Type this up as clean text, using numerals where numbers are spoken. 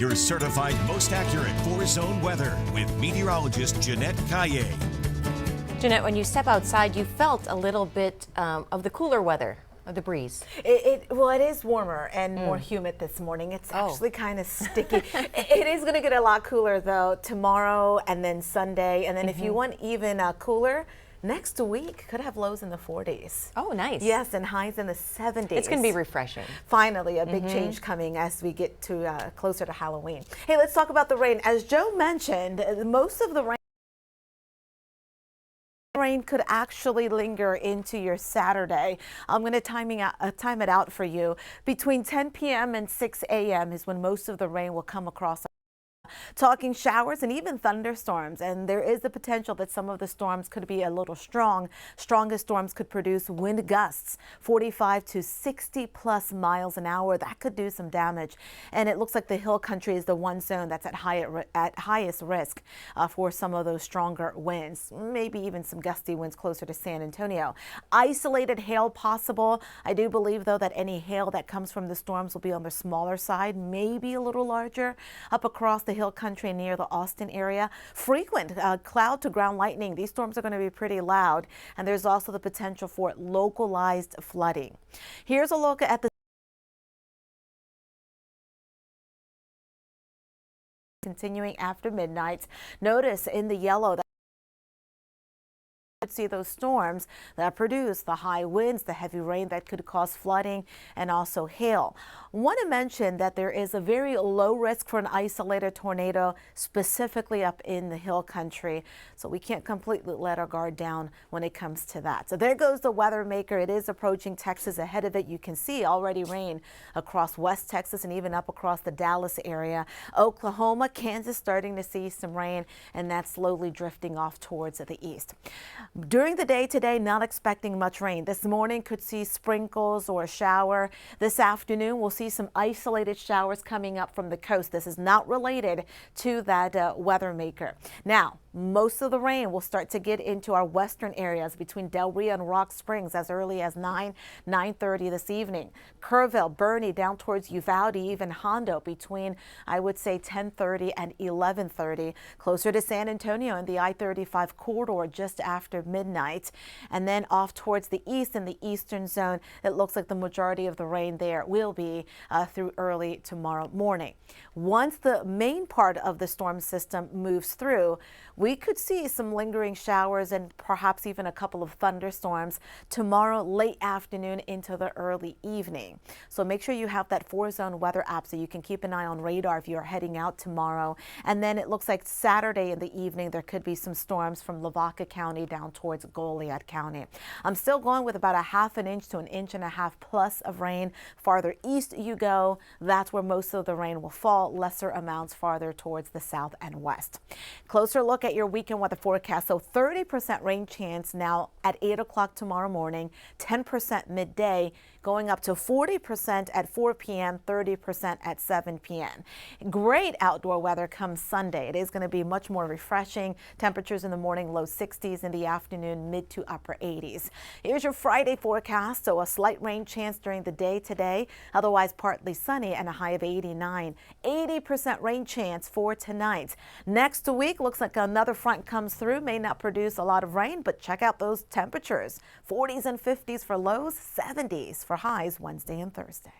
Your certified most accurate four-zone weather with meteorologist Jeanette Calle. Jeanette, when you step outside, you felt a little bit of the cooler weather, of the breeze. Well, it is warmer and more humid this morning. It's actually kind of sticky. It is going to get a lot cooler, though, tomorrow and then Sunday. And then if you want even cooler, next week could have lows in the 40s. Oh, nice. Yes, and highs in the 70s. It's going to be refreshing. Finally, a big change coming as we get to closer to Halloween. Hey, let's talk about the rain. As Joe mentioned, most of the rain could actually linger into your Saturday. I'm going to time it out for you. Between 10 p.m. and 6 a.m. is when most of the rain will come across. Talking showers and even thunderstorms, and there is the potential that some of the storms could be a little strong. Strongest storms could produce wind gusts 45 to 60 plus miles an hour. That could do some damage, and it looks like the hill country is the one zone that's at highest risk for some of those stronger winds, maybe even some gusty winds closer to San Antonio. Isolated hail possible. I do believe, though, that any hail that comes from the storms will be on the smaller side, maybe a little larger up across the hill country near the Austin area. Frequent cloud to ground lightning. These storms are going to be pretty loud, and there's also the potential for localized flooding. Here's a look at the continuing after midnight. Notice in the yellow that see those storms that produce the high winds, the heavy rain that could cause flooding, and also hail. Want to mention that there is a very low risk for an isolated tornado, specifically up in the hill country. So we can't completely let our guard down when it comes to that. So there goes the weather maker. It is approaching Texas. Ahead of it, you can see already rain across West Texas and even up across the Dallas area. Oklahoma, Kansas starting to see some rain, and that's slowly drifting off towards the east. During the day today, not expecting much rain. This morning could see sprinkles or a shower. This afternoon, we'll see some isolated showers coming up from the coast. This is not related to that weather maker. Now, most of the rain will start to get into our western areas between Del Rio and Rock Springs as early as 9:30 this evening. Kerrville, Bernie, down towards Uvalde, even Hondo between, I would say, 10:30 and 11:30. Closer to San Antonio in the I-35 corridor just after midnight. And then off towards the east in the eastern zone, it looks like the majority of the rain there will be through early tomorrow morning. Once the main part of the storm system moves through, we could see some lingering showers and perhaps even a couple of thunderstorms tomorrow late afternoon into the early evening. So make sure you have that four-zone weather app so you can keep an eye on radar if you're heading out tomorrow. And then it looks like Saturday in the evening there could be some storms from Lavaca County down towards Goliad County. I'm still going with about a half an inch to an inch and a half plus of rain. Farther east you go, that's where most of the rain will fall. Lesser amounts farther towards the south and west. Closer look at your weekend weather forecast. So 30% rain chance now at 8 o'clock tomorrow morning, 10% midday, going up to 40% at 4 p.m., 30% at 7 p.m. Great outdoor weather comes Sunday. It is going to be much more refreshing. Temperatures in the morning, low 60s, in the afternoon, mid to upper 80s. Here's your Friday forecast. So a slight rain chance during the day today, otherwise partly sunny and a high of 89. 80% rain chance for tonight. Next week looks like another front comes through, may not produce a lot of rain, but check out those temperatures. 40s and 50s for lows, 70s for highs Wednesday and Thursday.